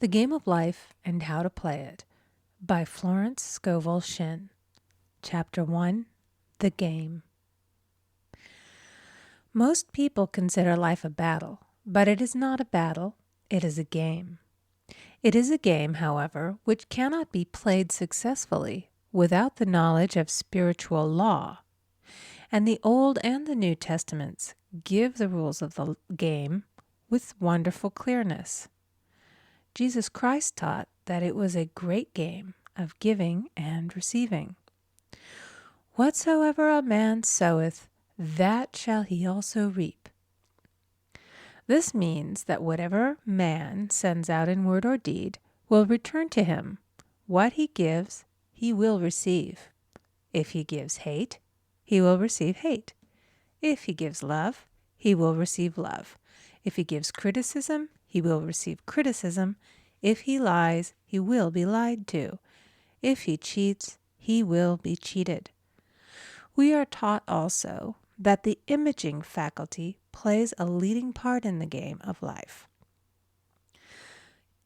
The Game of Life and How to Play It by Florence Scovel Shinn. Chapter 1, The Game. Most people consider life a battle, but it is not a battle, it is a game. It is a game, however, which cannot be played successfully without the knowledge of spiritual law. And the Old and the New Testaments give the rules of the game with wonderful clearness. Jesus Christ taught that it was a great game of giving and receiving. Whatsoever a man soweth, that shall he also reap. This means that whatever man sends out in word or deed will return to him. What he gives, he will receive. If he gives hate, he will receive hate. If he gives love, he will receive love. If he gives criticism, he will receive criticism. If he lies, he will be lied to. If he cheats, he will be cheated. We are taught also that the imaging faculty plays a leading part in the game of life.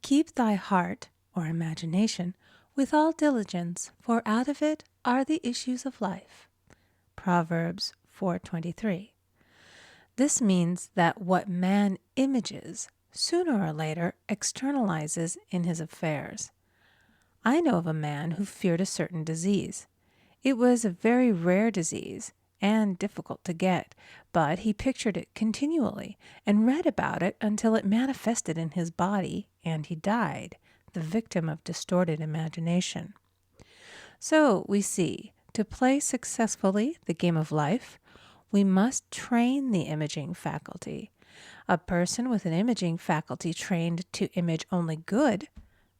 Keep thy heart, or imagination, with all diligence, for out of it are the issues of life. Proverbs 4:23. This means that what man images sooner or later externalizes in his affairs. I know of a man who feared a certain disease. It was a very rare disease and difficult to get, but he pictured it continually and read about it until it manifested in his body and he died, the victim of distorted imagination. So we see, to play successfully the game of life, we must train the imaging faculty. A person with an imaging faculty trained to image only good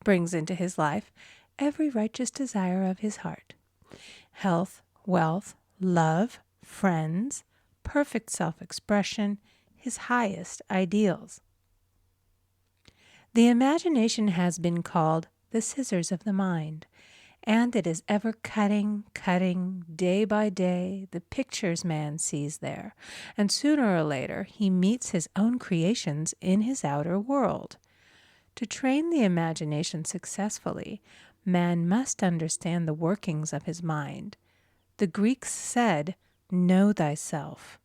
brings into his life every righteous desire of his heart. Health, wealth, love, friends, perfect self-expression, his highest ideals. The imagination has been called the scissors of the mind, and it is ever cutting, day by day, the pictures man sees there, and sooner or later he meets his own creations in his outer world. To train the imagination successfully, man must understand the workings of his mind. The Greeks said, "Know thyself."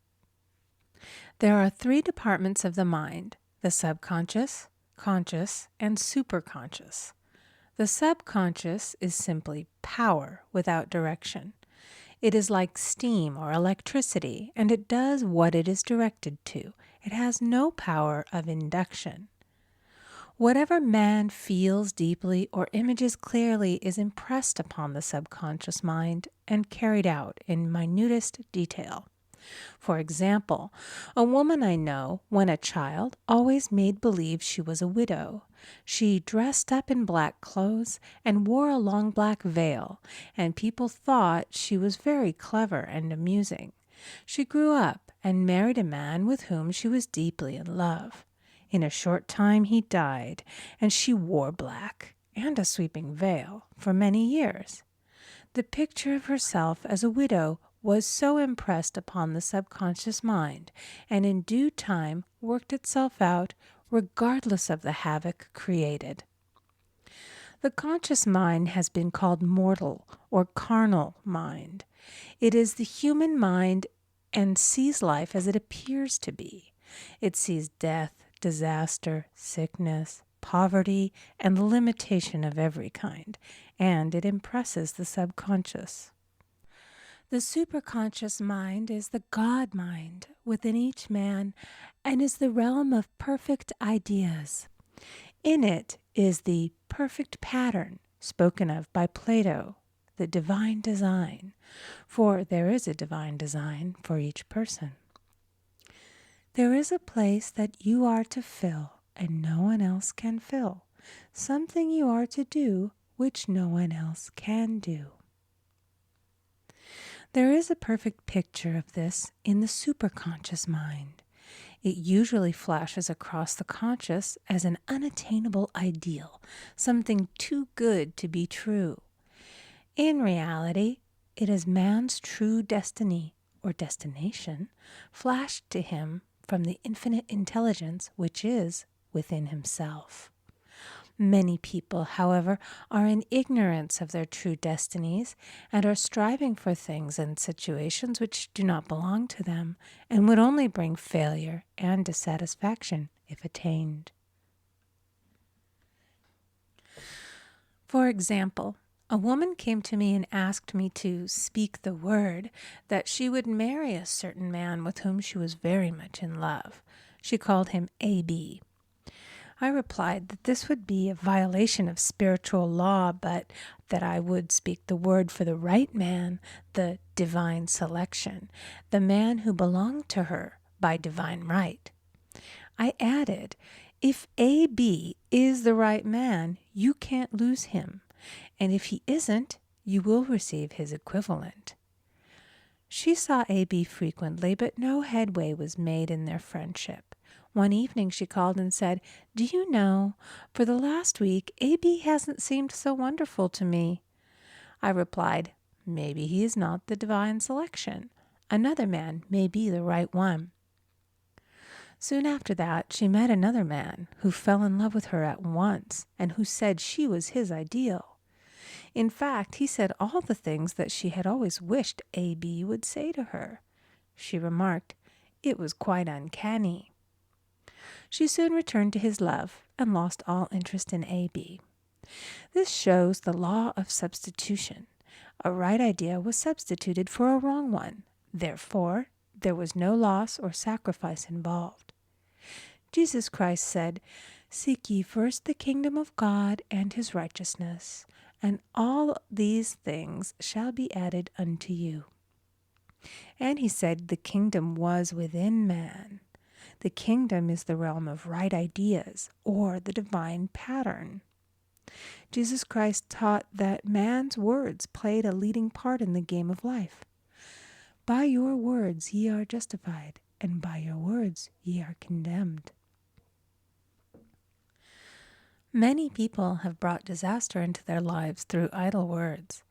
There are three departments of the mind: the subconscious, conscious, and superconscious. The subconscious is simply power without direction. It is like steam or electricity, and it does what it is directed to. It has no power of induction. Whatever man feels deeply or images clearly is impressed upon the subconscious mind and carried out in minutest detail. For example, a woman I know, when a child, always made believe she was a widow. She dressed up in black clothes and wore a long black veil, and people thought she was very clever and amusing. She grew up and married a man with whom she was deeply in love. In a short time he died, and she wore black and a sweeping veil for many years. The picture of herself as a widow was so impressed upon the subconscious mind, and in due time worked itself out regardless of the havoc created. The conscious mind has been called mortal or carnal mind. It is the human mind and sees life as it appears to be. It sees death, disaster, sickness, poverty, and limitation of every kind, and it impresses the subconscious. The superconscious mind is the God mind within each man and is the realm of perfect ideas. In it is the perfect pattern spoken of by Plato, the divine design, for there is a divine design for each person. There is a place that you are to fill and no one else can fill, something you are to do which no one else can do. There is a perfect picture of this in the superconscious mind. It usually flashes across the conscious as an unattainable ideal, something too good to be true. In reality, it is man's true destiny or destination flashed to him from the infinite intelligence which is within himself. Many people, however, are in ignorance of their true destinies and are striving for things and situations which do not belong to them and would only bring failure and dissatisfaction if attained. For example, a woman came to me and asked me to speak the word that she would marry a certain man with whom she was very much in love. She called him A.B. I replied that this would be a violation of spiritual law, but that I would speak the word for the right man, the divine selection, the man who belonged to her by divine right. I added, if A.B. is the right man, you can't lose him, and if he isn't, you will receive his equivalent. She saw A.B. frequently, but no headway was made in their friendship. One evening she called and said, "Do you know, for the last week, A.B. hasn't seemed so wonderful to me." I replied, "Maybe he is not the divine selection. Another man may be the right one." Soon after that, she met another man who fell in love with her at once and who said she was his ideal. In fact, he said all the things that she had always wished A.B. would say to her. She remarked, it was quite uncanny. She soon returned to his love and lost all interest in A.B. This shows the law of substitution. A right idea was substituted for a wrong one. Therefore, there was no loss or sacrifice involved. Jesus Christ said, "Seek ye first the kingdom of God and his righteousness, and all these things shall be added unto you." And he said the kingdom was within man. The kingdom is the realm of right ideas, or the divine pattern. Jesus Christ taught that man's words played a leading part in the game of life. By your words ye are justified, and by your words ye are condemned. Many people have brought disaster into their lives through idle words.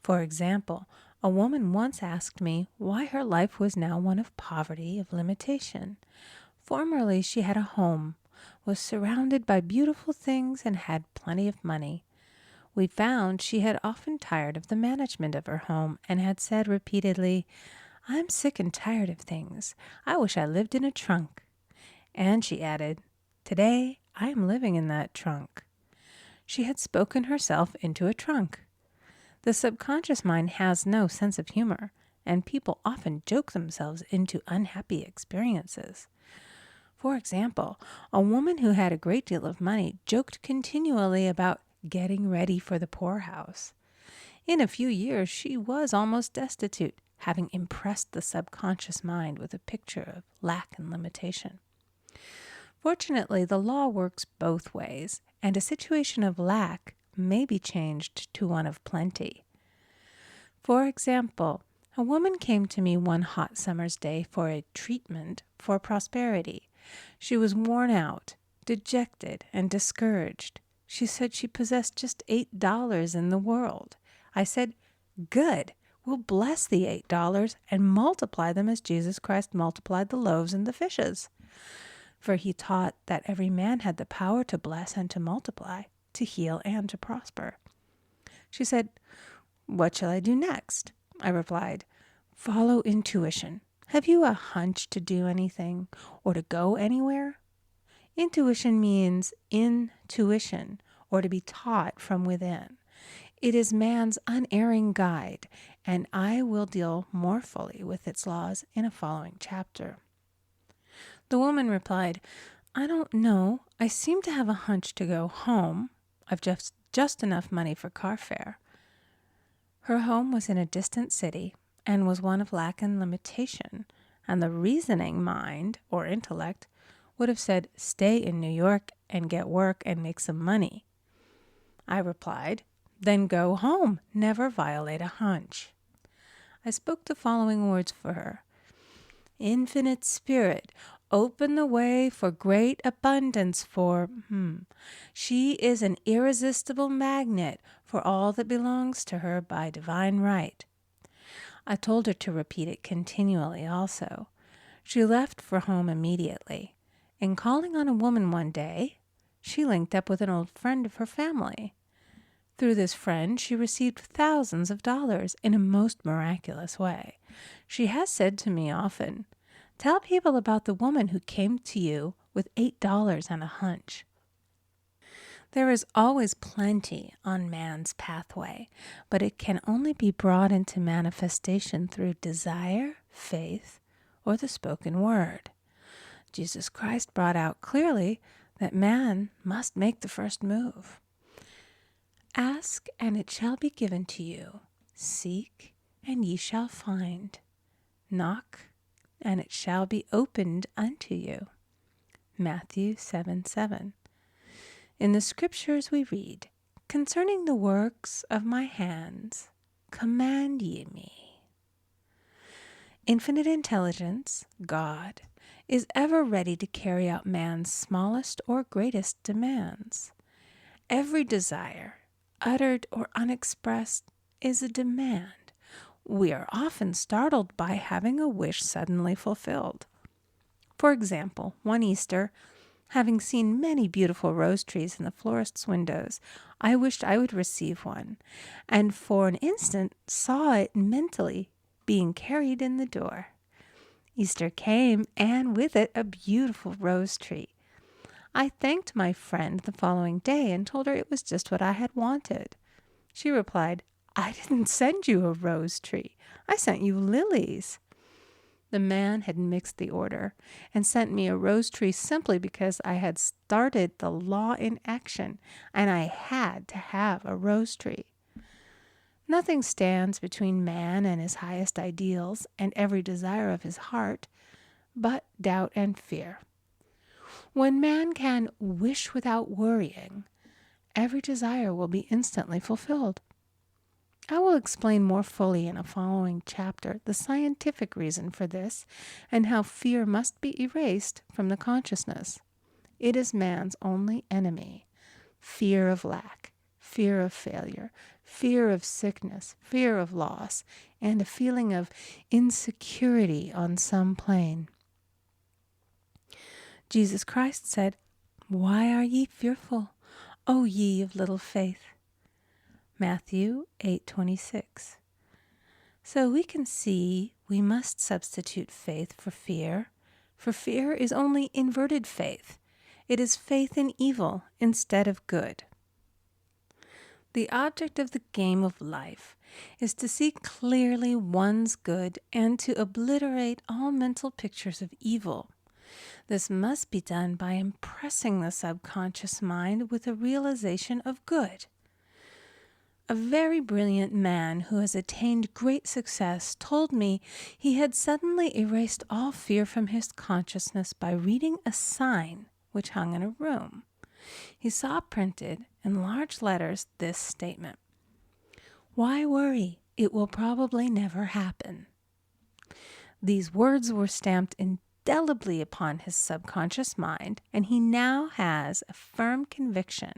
For example, a woman once asked me why her life was now one of poverty, of limitation. Formerly she had a home, was surrounded by beautiful things, and had plenty of money. We found she had often tired of the management of her home and had said repeatedly, "I'm sick and tired of things. I wish I lived in a trunk." And she added, "Today I am living in that trunk." She had spoken herself into a trunk. The subconscious mind has no sense of humor, and people often joke themselves into unhappy experiences. For example, a woman who had a great deal of money joked continually about getting ready for the poorhouse. In a few years, she was almost destitute, having impressed the subconscious mind with a picture of lack and limitation. Fortunately, the law works both ways, and a situation of lack may be changed to one of plenty. For example, a woman came to me one hot summer's day for a treatment for prosperity. She was worn out, dejected, and discouraged. She said she possessed just $8 in the world. I said, "Good. We'll bless the $8 and multiply them as Jesus Christ multiplied the loaves and the fishes." For he taught that every man had the power to bless and to multiply, to heal and to prosper. She said, "What shall I do next?" I replied, "Follow intuition. Have you a hunch to do anything or to go anywhere?" Intuition means intuition, or to be taught from within. It is man's unerring guide, and I will deal more fully with its laws in a following chapter. The woman replied, "I don't know. I seem to have a hunch to go home. I've just enough money for car fare." Her home was in a distant city and was one of lack and limitation, and the reasoning mind, or intellect, would have said, "Stay in New York and get work and make some money." I replied, "Then go home. Never violate a hunch." I spoke the following words for her. "Infinite Spirit, open the way for great abundance for She is an irresistible magnet for all that belongs to her by divine right." I told her to repeat it continually also. She left for home immediately, and calling on a woman one day, she linked up with an old friend of her family. Through this friend, she received thousands of dollars in a most miraculous way. She has said to me often, "Tell people about the woman who came to you with $8 and a hunch." There is always plenty on man's pathway, but it can only be brought into manifestation through desire, faith, or the spoken word. Jesus Christ brought out clearly that man must make the first move. Ask, and it shall be given to you. Seek, and ye shall find. Knock, and it shall be opened unto you. Matthew 7:7. In the scriptures we read, "Concerning the works of my hands, command ye me." Infinite intelligence, God, is ever ready to carry out man's smallest or greatest demands. Every desire, uttered or unexpressed, is a demand. We are often startled by having a wish suddenly fulfilled. For example, one Easter, having seen many beautiful rose trees in the florist's windows, I wished I would receive one, and for an instant saw it mentally being carried in the door. Easter came, and with it a beautiful rose tree. I thanked my friend the following day and told her it was just what I had wanted. She replied, "I didn't send you a rose tree. I sent you lilies." The man had mixed the order and sent me a rose tree simply because I had started the law in action and I had to have a rose tree. Nothing stands between man and his highest ideals and every desire of his heart but doubt and fear. When man can wish without worrying, every desire will be instantly fulfilled. I will explain more fully in a following chapter the scientific reason for this and how fear must be erased from the consciousness. It is man's only enemy. Fear of lack, fear of failure, fear of sickness, fear of loss, and a feeling of insecurity on some plane. Jesus Christ said, "Why are ye fearful, O ye of little faith?" Matthew 8:26. So we can see we must substitute faith for fear is only inverted faith. It is faith in evil instead of good. The object of the game of life is to see clearly one's good and to obliterate all mental pictures of evil. This must be done by impressing the subconscious mind with a realization of good. A very brilliant man who has attained great success told me he had suddenly erased all fear from his consciousness by reading a sign which hung in a room. He saw printed in large letters this statement: "Why worry? It will probably never happen." These words were stamped indelibly upon his subconscious mind, and he now has a firm conviction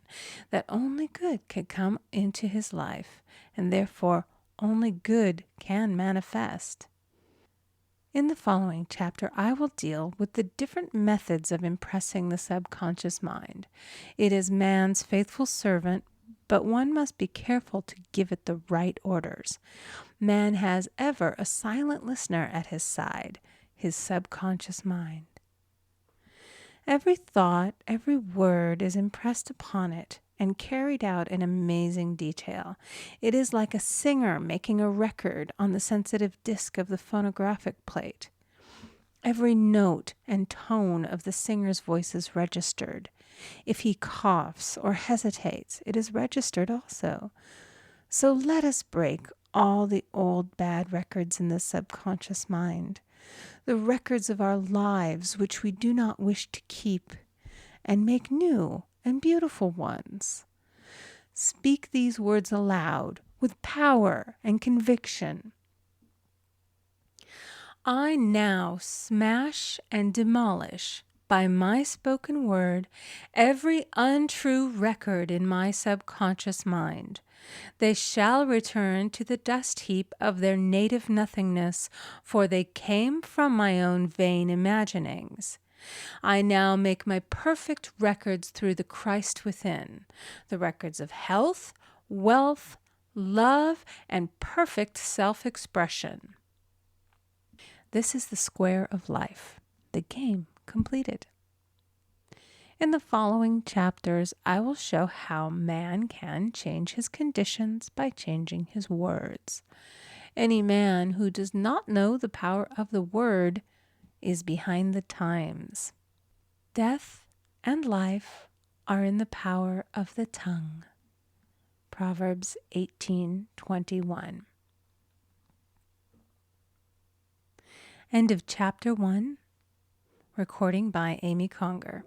that only good can come into his life, and therefore only good can manifest. In the following chapter, I will deal with the different methods of impressing the subconscious mind. It is man's faithful servant, but one must be careful to give it the right orders. Man has ever a silent listener at his side, his subconscious mind. Every thought, every word is impressed upon it and carried out in amazing detail. It is like a singer making a record on the sensitive disc of the phonographic plate. Every note and tone of the singer's voice is registered. If he coughs or hesitates, it is registered also. So let us break all the old bad records in the subconscious mind, the records of our lives which we do not wish to keep, and make new and beautiful ones. Speak these words aloud with power and conviction. I now smash and demolish by my spoken word every untrue record in my subconscious mind. They shall return to the dust heap of their native nothingness, for they came from my own vain imaginings. I now make my perfect records through the Christ within, the records of health, wealth, love, and perfect self-expression. This is the square of life, the game completed. In the following chapters, I will show how man can change his conditions by changing his words. Any man who does not know the power of the word is behind the times. Death and life are in the power of the tongue. Proverbs 18:21. End of chapter 1. Recording by Amy Conger.